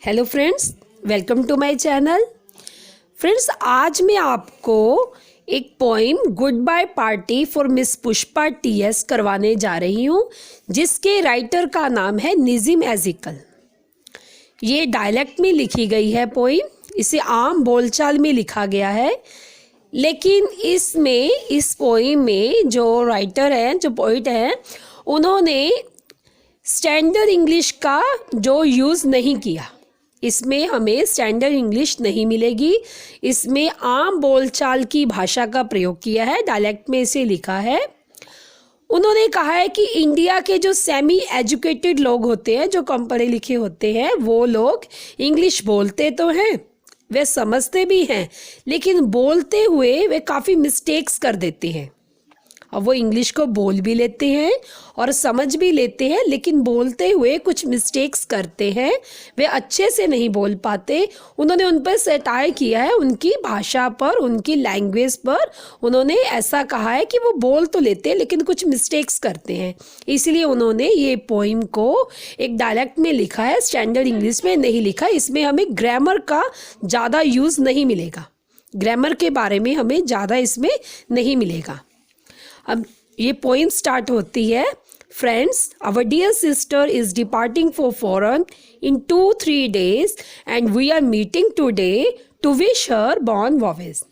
Hello friends, welcome to my channel. Friends, आज मैं आपको एक poem goodbye party for miss Pushpa T S करवाने जा रही हूँ, जिसके राइटर का नाम है निज़िम एज़िकल। ये डायलेक्ट में लिखी गई है पोइम, इसे आम बोलचाल में लिखा गया है, लेकिन इस पोइम में जो राइटर हैं, जो पोइट हैं, उन्होंने स्टैंडर्ड इंग्लिश का जो यूज़ नहीं किया। इसमें हमें स्टैंडर्ड इंग्लिश नहीं मिलेगी, इसमें आम बोलचाल की भाषा का प्रयोग किया है, डायलेक्ट में इसे लिखा है। उन्होंने कहा है कि इंडिया के जो सेमी एजुकेटेड लोग होते हैं, जो कम पढ़े लिखे होते हैं, वो लोग इंग्लिश बोलते तो हैं, वे समझते भी हैं, लेकिन बोलते हुए वे काफ़ी मिस्टेक्स कर देते हैं। अब वो इंग्लिश को बोल भी लेते हैं और समझ भी लेते हैं, लेकिन बोलते हुए कुछ मिस्टेक्स करते हैं, वे अच्छे से नहीं बोल पाते। उन्होंने उन पर सटायर किया है, उनकी भाषा पर, उनकी लैंग्वेज पर। उन्होंने ऐसा कहा है कि वो बोल तो लेते हैं लेकिन कुछ मिस्टेक्स करते हैं, इसलिए उन्होंने ये पोइम को एक डायलेक्ट में लिखा है, स्टैंडर्ड इंग्लिश में नहीं लिखा। इसमें हमें ग्रामर का ज़्यादा यूज़ नहीं मिलेगा, ग्रामर के बारे में हमें ज़्यादा इसमें नहीं मिलेगा। अब ये पोइम स्टार्ट होती है, friends, our dear sister is departing for foreign in 2-3 days and we are meeting today to wish her bon voyage.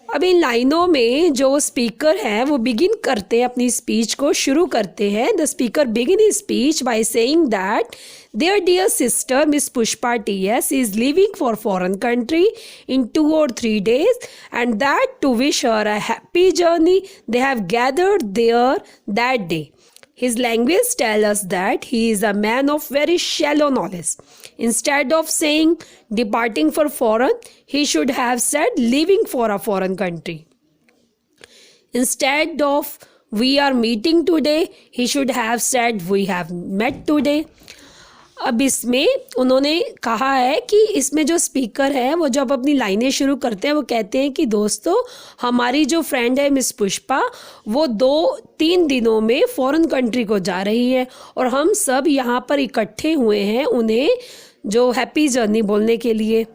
अब इन लाइनों में जो स्पीकर हैं वो बिगिन करते हैं, अपनी स्पीच को शुरू करते हैं। The speaker begin his speech by saying that their dear sister Miss Pushpa T.S. is leaving for foreign country in 2 or 3 days, and that to wish her a happy journey they have gathered there that day. His language tells us that he is a man of very shallow knowledge. Instead of saying departing for foreign, he should have said leaving for a foreign country. Instead of we are meeting today, he should have said we have met today. अब इसमें उन्होंने कहा है कि इसमें जो speaker है वो जब अपनी लाइनें शुरू करते हैं, वो कहते हैं कि दोस्तों, हमारी जो फ्रेंड है मिस पुष्पा, वो 2-3 दिनों में फॉरेन कंट्री को जा रही है और हम सब यहाँ पर इकट्ठे हुए हैं उन्हें जो हैप्पी जर्नी बोलने के लिए।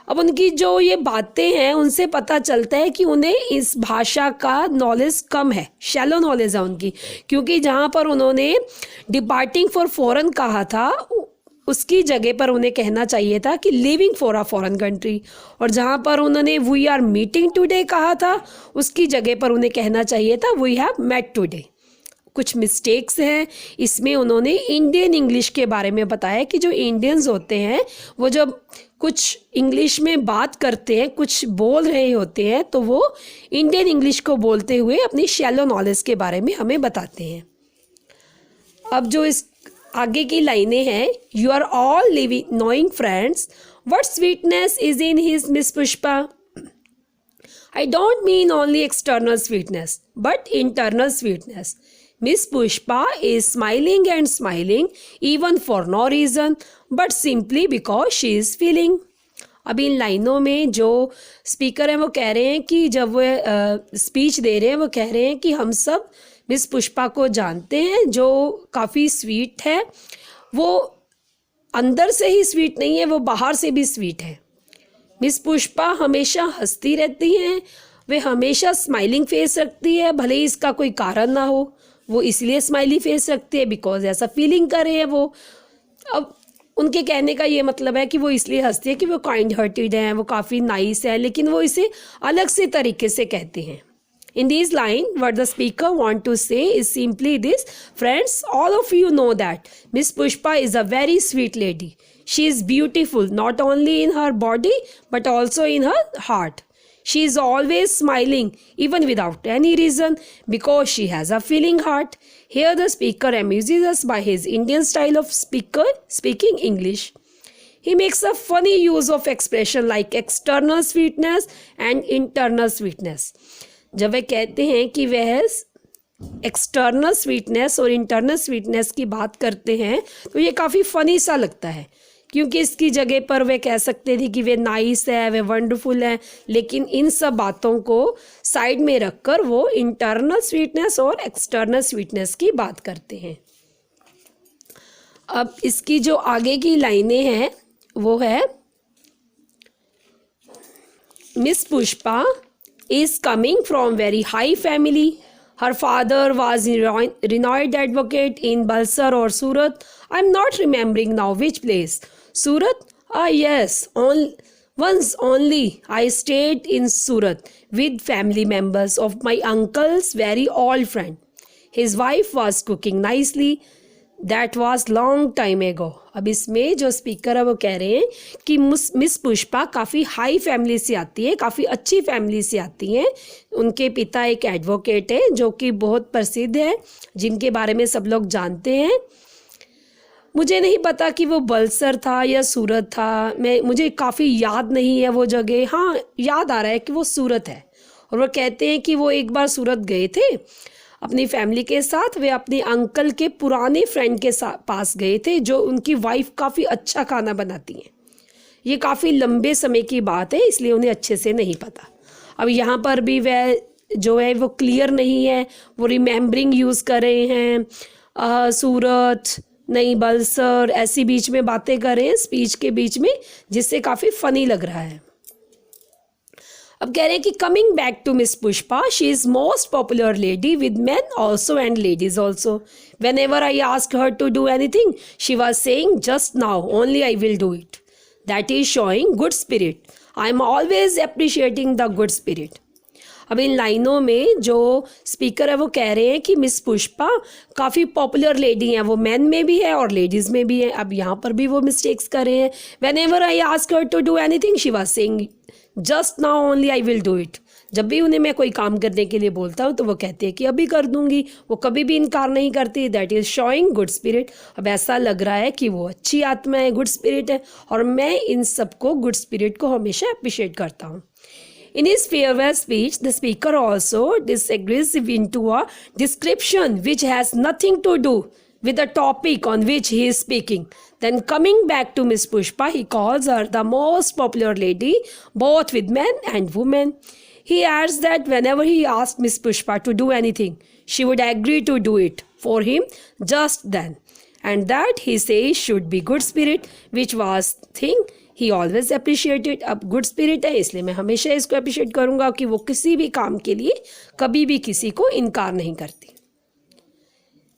अब उनकी जो ये बातें हैं उनसे पता चलता है कि उन्हें इस भाषा का नॉलेज कम है, शैलो नॉलेज है उनकी, क्योंकि जहाँ पर उन्होंने डिपार्टिंग फॉर फॉरेन कहा था उसकी जगह पर उन्हें कहना चाहिए था कि living for a foreign country, और जहाँ पर उन्होंने वी आर मीटिंग टुडे कहा था उसकी जगह पर उन्हें कहना चाहिए था वी हैव मेट टुडे। कुछ मिस्टेक्स हैं इसमें। उन्होंने इंडियन इंग्लिश के बारे में बताया कि जो इंडियंस होते हैं वो जब कुछ इंग्लिश में बात करते हैं, कुछ बोल रहे होते हैं, तो वो इंडियन इंग्लिश को बोलते हुए अपनी शैलो नॉलेज के बारे में हमें बताते हैं। अब जो इस आगे की लाइनें हैं, you are all living knowing friends what sweetness is in his miss Pushpa. I don't mean only external sweetness but internal sweetness. Miss Pushpa is smiling and smiling even for no reason but simply because she is feeling. अब इन लाइनों में जो speaker हैं वो कह रहे हैं कि जब वो स्पीच दे रहे हैं वो कह रहे हैं कि हम सब मिस पुष्पा को जानते हैं जो काफ़ी स्वीट है। वो अंदर से ही स्वीट नहीं है, वो बाहर से भी स्वीट है। मिस पुष्पा हमेशा हंसती रहती हैं, वे हमेशा स्माइलिंग फेस रखती है, भले ही इसका कोई कारण ना हो, वो इसलिए स्माइली फेस रखती है बिकॉज ऐसा फीलिंग कर रहे हैं वो। अब उनके कहने का ये मतलब है कि वो इसलिए हंसती है कि वो काइंड हार्टेड हैं, वो काफ़ी नाइस है, लेकिन वो इसे अलग से तरीके से कहते हैं। In this line, what the speaker want to say is simply this: friends, all of you know that Miss Pushpa is a very sweet lady. She is beautiful not only in her body but also in her heart. She is always smiling even without any reason because she has a feeling heart. Here the speaker amuses us by his Indian style of speaking English. He makes a funny use of expression like external sweetness and internal sweetness. जब वे कहते हैं कि वह external sweetness और internal sweetness की बात करते हैं तो ये काफ़ी फ़नी सा लगता है, क्योंकि इसकी जगह पर वे कह सकते थे कि वे नाइस है, वे वंडरफुल है, लेकिन इन सब बातों को साइड में रखकर वो इंटरनल स्वीटनेस और एक्सटर्नल स्वीटनेस की बात करते हैं। अब इसकी जो आगे की लाइनें हैं वो है Miss Pushpa is coming from very high family. Her father was a renowned advocate in Balsar or Surat. I'm not remembering now which place. Surat? Ah yes, once only I stayed in Surat with family members of my uncle's very old friend. His wife was cooking nicely. That was long time एगो। अब इसमें जो speaker है वो कह रहे हैं कि मिस पुष्पा काफ़ी हाई फैमिली से आती है, काफ़ी अच्छी फैमिली से आती हैं। उनके पिता एक एडवोकेट है जो कि बहुत प्रसिद्ध है, जिनके बारे में सब लोग जानते हैं। मुझे नहीं पता कि वो बलसर था या सूरत था, मुझे काफ़ी याद नहीं है वो जगह। हाँ, याद आ रहा है कि वो सूरत है। और वो कहते हैं कि वो एक बार सूरत गए थे अपनी फैमिली के साथ। वे अपने अंकल के पुराने फ्रेंड के पास गए थे जो उनकी वाइफ काफ़ी अच्छा खाना बनाती हैं। ये काफ़ी लंबे समय की बात है, इसलिए उन्हें अच्छे से नहीं पता। अब यहाँ पर भी वह जो है वो क्लियर नहीं है, वो रिमेम्बरिंग यूज़ कर रहे हैं। सूरत नहीं, बलसर, ऐसी बीच में बातें कर रहे हैं स्पीच के बीच में, जिससे काफ़ी फ़नी लग रहा है। अब कह रहे हैं कि coming back to miss Pushpa, she is most popular lady with man also and ladies also. Whenever I ask her to do anything she was saying just now only I will do it. That is showing good spirit. I am always appreciating the good spirit. अब इन लाइनों में जो speaker है वो कह रहे हैं कि मिस पुष्पा काफ़ी पॉपुलर लेडी हैं, वो मैन में भी है और लेडीज़ में भी है। अब यहाँ पर भी वो मिस्टेक्स कर रहे हैं। Whenever I ask her to do anything she was saying just now only I will do it. जब भी उन्हें मैं कोई काम करने के लिए बोलता हूँ तो वो कहते हैं कि अभी कर दूंगी, वो कभी भी इनकार नहीं करती। That is showing good spirit. अब ऐसा लग रहा है कि वो अच्छी आत्मा है, गुड स्पिरिट है, और मैं इन सबको गुड स्पिरिट को हमेशा अप्रिशिएट करता हूँ। In his farewell speech, the speaker also disagrees into a description which has nothing to do with the topic on which he is speaking. Then coming back to Miss Pushpa, he calls her the most popular lady, both with men and women. He adds that whenever he asked Miss Pushpa to do anything, she would agree to do it for him just then. And that he says should be good spirit, which was thing he always appreciated. अब good spirit है इसलिए मैं हमेशा इसको appreciate करूँगा कि वो किसी भी काम के लिए कभी भी किसी को इनकार नहीं करती।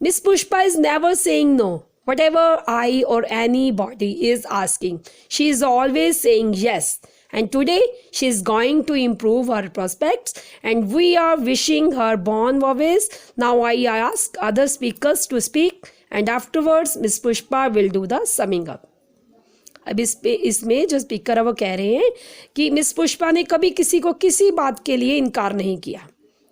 Miss Pushpa is never saying no. Whatever I or anybody is asking, she is always saying yes. And today she is going to improve her prospects and we are wishing her bon voyage. Now I ask other speakers to speak and afterwards Miss Pushpa will do the summing up. अब इसमें जो speaker है वो कह रहे हैं कि miss Pushpa ने कभी किसी को किसी बात के लिए इनकार नहीं किया,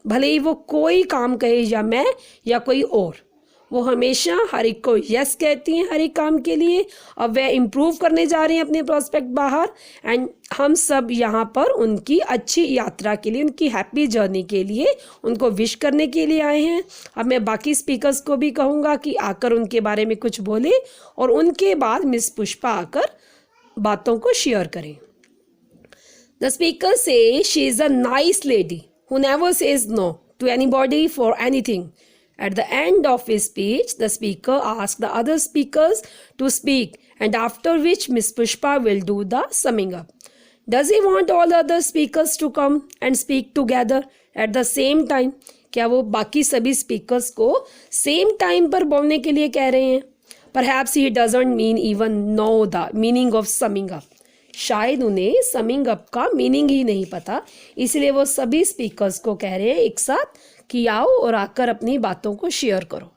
भले ही वो कोई काम कहे या मैं या कोई और। वो हमेशा हर एक को यस कहती हैं हर एक काम के लिए। अब वह इम्प्रूव करने जा रहे हैं अपने प्रोस्पेक्ट बाहर, एंड हम सब यहाँ पर उनकी अच्छी यात्रा के लिए, उनकी हैप्पी जर्नी के लिए उनको विश करने के लिए आए हैं। अब मैं बाकी स्पीकर्स को भी कहूँगा कि आकर उनके बारे में कुछ बोले और उनके बाद मिस पुष्पा आकर बातों को शेयर करें। द स्पीकर से she is a nice lady who never says no to anybody for anything. At the end of his speech, the speaker asked the other speakers to speak, and after which Miss Pushpa will do the summing up. Does he want all other speakers to come and speak together at the same time? क्या वो बाकी सभी speakers को same time पर बोलने के लिए कह रहे हैं? Perhaps he doesn't even know the meaning of summing up. शायद उन्हें समिंग अप का मीनिंग ही नहीं पता, इसलिए वो सभी स्पीकर्स को कह रहे हैं एक साथ कि आओ और आकर अपनी बातों को शेयर करो।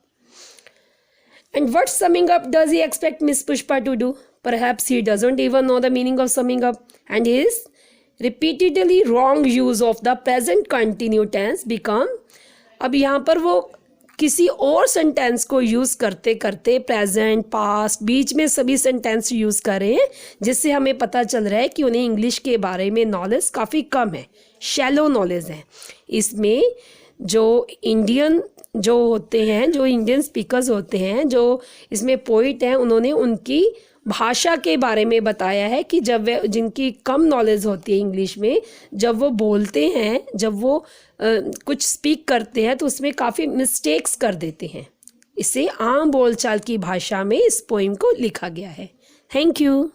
And what summing up does he expect miss Pushpa to do? Perhaps he doesn't even know the meaning of summing up and his repeatedly wrong use of the present continue tense become. अब यहाँ पर वो किसी और sentence को use करते करते present, past, बीच में सभी सेंटेंस यूज़ कर रहे हैं, जिससे हमें पता चल रहा है कि उन्हें इंग्लिश के बारे में नॉलेज काफ़ी कम है, शैलो नॉलेज है। इसमें जो इंडियन स्पीकर्स होते हैं, जो इसमें पोइट हैं, उन्होंने उनकी भाषा के बारे में बताया है कि जब वे, जिनकी कम नॉलेज होती है इंग्लिश में, जब वो बोलते हैं, जब वो कुछ स्पीक करते हैं तो उसमें काफ़ी मिस्टेक्स कर देते हैं। इसे आम बोलचाल की भाषा में इस पोइम को लिखा गया है। Thank you.